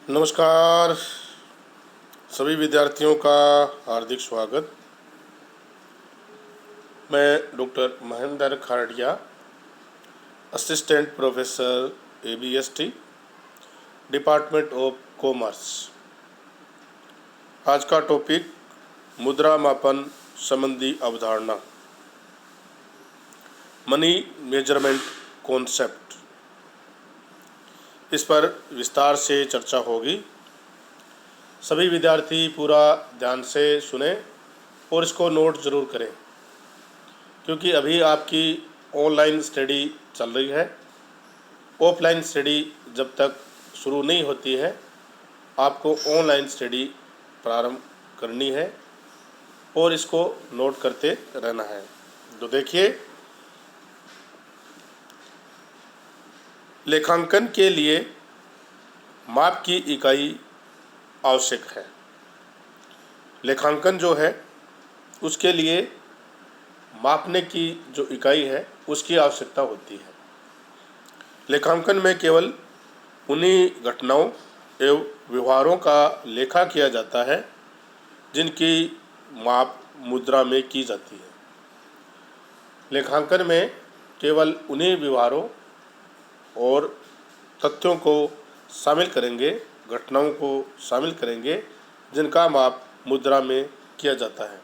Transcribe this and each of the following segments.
नमस्कार सभी विद्यार्थियों का हार्दिक स्वागत। मैं doctor Mahendra Khardia, assistant professor ABST, department of commerce. आज का टॉपिक मुद्रा मापन संबंधी अवधारणा, मनी मेजरमेंट कॉन्सेप्ट। इस पर विस्तार से चर्चा होगी। सभी विद्यार्थी पूरा ध्यान से सुने और इसको नोट ज़रूर करें, क्योंकि अभी आपकी ऑनलाइन स्टडी चल रही है। ऑफलाइन स्टडी जब तक शुरू नहीं होती है, आपको ऑनलाइन स्टडी प्रारंभ करनी है और इसको नोट करते रहना है। तो देखिए, लेखांकन के लिए माप की इकाई आवश्यक है। लेखांकन जो है उसके लिए मापने की जो इकाई है उसकी आवश्यकता होती है। लेखांकन में केवल उन्हीं घटनाओं एवं व्यवहारों का लेखा किया जाता है जिनकी माप मुद्रा में की जाती है। लेखांकन में केवल उन्हीं व्यवहारों और तथ्यों को शामिल करेंगे, घटनाओं को शामिल करेंगे जिनका माप मुद्रा में किया जाता है।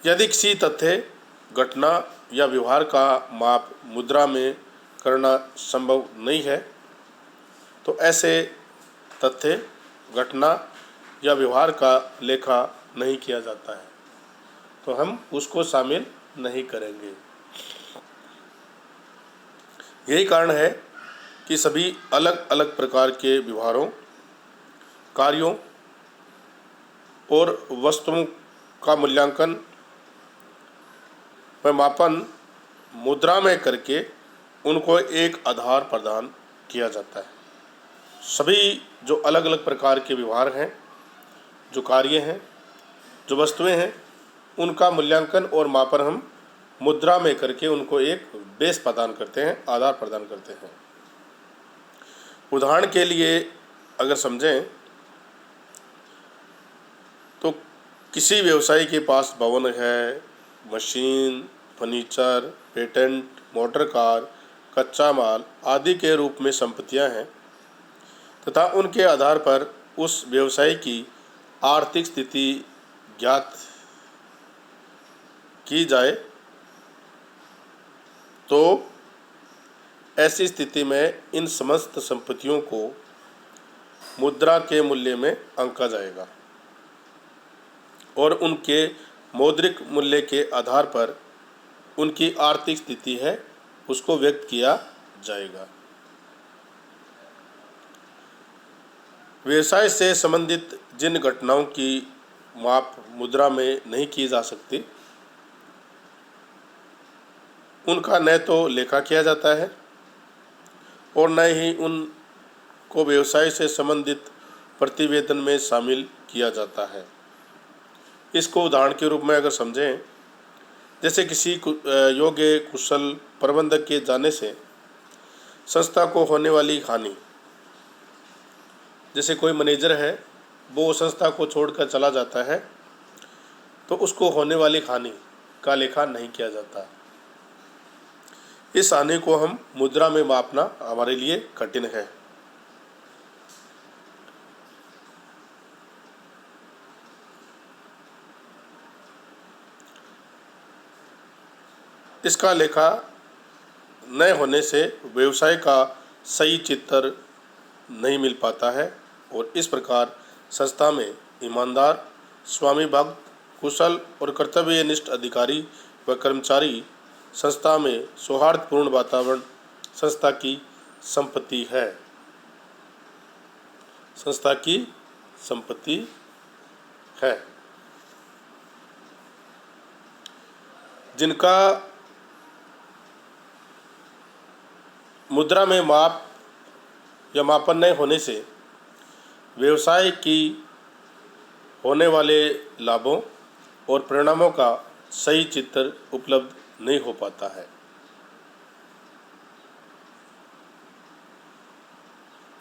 यदि किसी तथ्य, घटना या व्यवहार का माप मुद्रा में करना संभव नहीं है, तो ऐसे तथ्य, घटना या व्यवहार का लेखा नहीं किया जाता है, तो हम उसको शामिल नहीं करेंगे। यही कारण है कि सभी अलग अलग प्रकार के व्यवहारों, कार्यों और वस्तुओं का मूल्यांकन व मापन मुद्रा में करके उनको एक आधार प्रदान किया जाता है। सभी जो अलग अलग प्रकार के व्यवहार हैं, जो कार्य हैं, जो वस्तुएं हैं, उनका मूल्यांकन और मापन हम मुद्रा में करके उनको एक बेस प्रदान करते हैं, आधार प्रदान करते हैं। उदाहरण के लिए अगर समझें तो किसी व्यवसायी के पास भवन है, machine, furniture, patent, motor car, कच्चा माल आदि के रूप में संपत्तियां हैं तथा उनके आधार पर उस व्यवसायी की आर्थिक स्थिति ज्ञात की जाए, तो ऐसी स्थिति में इन समस्त संपत्तियों को मुद्रा के मूल्य में आंका जाएगा और उनके मौद्रिक मूल्य के आधार पर उनकी आर्थिक स्थिति है उसको व्यक्त किया जाएगा। व्यवसाय से संबंधित जिन घटनाओं की माप मुद्रा में नहीं की जा सकती, उनका न तो लेखा किया जाता है और न ही उनको व्यवसाय से संबंधित प्रतिवेदन में शामिल किया जाता है। इसको उदाहरण के रूप में अगर समझें, जैसे किसी योग्य कुशल प्रबंधक के जाने से संस्था को होने वाली हानि, जैसे कोई मैनेजर है वो संस्था को छोड़कर चला जाता है, तो उसको होने वाली हानि का लेखा नहीं किया जाता। इस हानि को हम मुद्रा में मापना हमारे लिए कठिन है। इसका लेखा न होने से व्यवसाय का सही चित्र नहीं मिल पाता है और इस प्रकार संस्था में ईमानदार, स्वामी भक्त, कुशल और कर्तव्यनिष्ठ अधिकारी व कर्मचारी, संस्था में सौहार्दपूर्ण वातावरण संस्था की संपत्ति है। संस्था की संपत्ति है। जिनका मुद्रा में माप या मापन नहीं होने से व्यवसाय की होने वाले लाभों और परिणामों का सही चित्र उपलब्ध नहीं हो पाता है।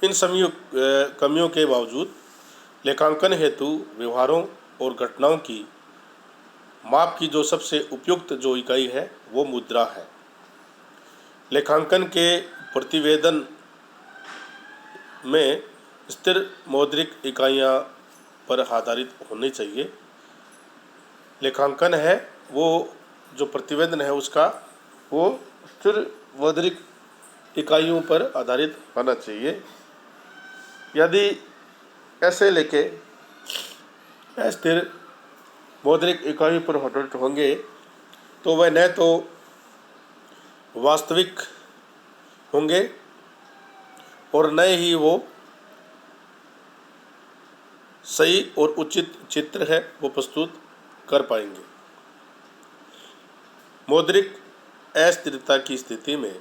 इन सभी कमियों के बावजूद लेखांकन हेतु व्यवहारों और घटनाओं की माप की जो सबसे उपयुक्त जो इकाई है वो मुद्रा है। लेखांकन के प्रतिवेदन में स्थिर मौद्रिक इकाइयाँ पर आधारित होनी चाहिए। लेखांकन है वो जो प्रतिवेदन है उसका वो स्थिर मौद्रिक इकाइयों पर आधारित होना चाहिए। यदि ऐसे लेके अस्थिर मौद्रिक इकाइयों पर आधारित होंगे तो वह न तो वास्तविक होंगे और न ही वो सही और उचित चित्र है वो प्रस्तुत कर पाएंगे। मौद्रिक अस्थिरता की स्थिति में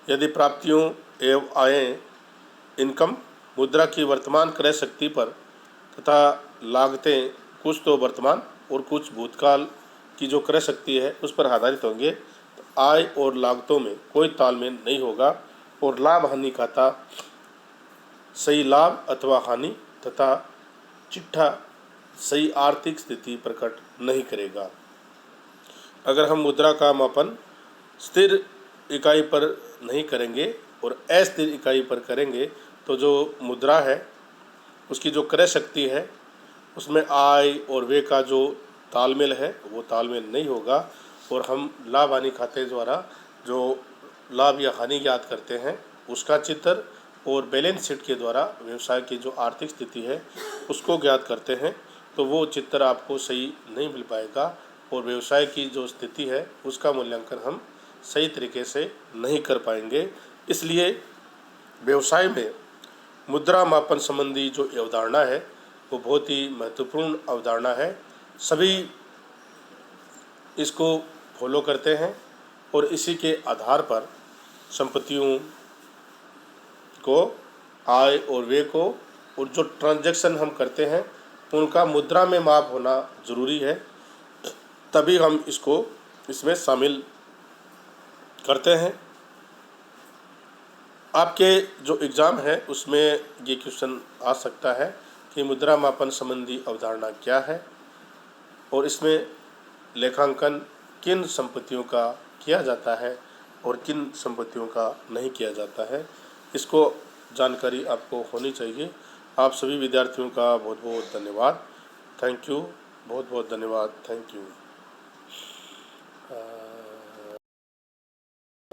यदि प्राप्तियों एवं आयें इनकम मुद्रा की वर्तमान क्रय शक्ति पर तथा लागतें कुछ तो वर्तमान और कुछ भूतकाल की जो क्रय शक्ति है उस पर आधारित होंगे तो आय और लागतों में कोई तालमेल नहीं होगा और लाभ हानि खाता सही लाभ अथवा हानि तथा चिट्ठा सही आर्थिक स्थिति प्रकट नहीं करेगा। अगर हम मुद्रा का मापन स्थिर इकाई पर नहीं करेंगे और अस्थिर इकाई पर करेंगे तो जो मुद्रा है उसकी जो क्रय शक्ति है उसमें आय और व्यय का जो तालमेल है वो तालमेल नहीं होगा और हम लाभ हानि खाते द्वारा जो लाभ या हानि ज्ञात करते हैं उसका चित्र और बैलेंस शीट के द्वारा व्यवसाय की जो आर्थिक स्थिति है उसको ज्ञात करते हैं तो वो चित्र आपको सही नहीं मिल पाएगा और व्यवसाय की जो स्थिति है उसका मूल्यांकन हम सही तरीके से नहीं कर पाएंगे। इसलिए व्यवसाय में मुद्रा मापन संबंधी जो अवधारणा है वो बहुत ही महत्वपूर्ण अवधारणा है। सभी इसको फॉलो करते हैं और इसी के आधार पर संपत्तियों को आय और व्यय को और जो ट्रांजैक्शन हम करते हैं उनका मुद्रा में माप होना ज़रूरी है, तभी हम इसको इसमें शामिल करते हैं। आपके जो एग्ज़ाम है उसमें ये क्वेश्चन आ सकता है कि मुद्रा मापन संबंधी अवधारणा क्या है और इसमें लेखांकन किन संपत्तियों का किया जाता है और किन संपत्तियों का नहीं किया जाता है, इसको जानकारी आपको होनी चाहिए। आप सभी विद्यार्थियों का बहुत बहुत धन्यवाद। थैंक यू, बहुत बहुत धन्यवाद। Thank you.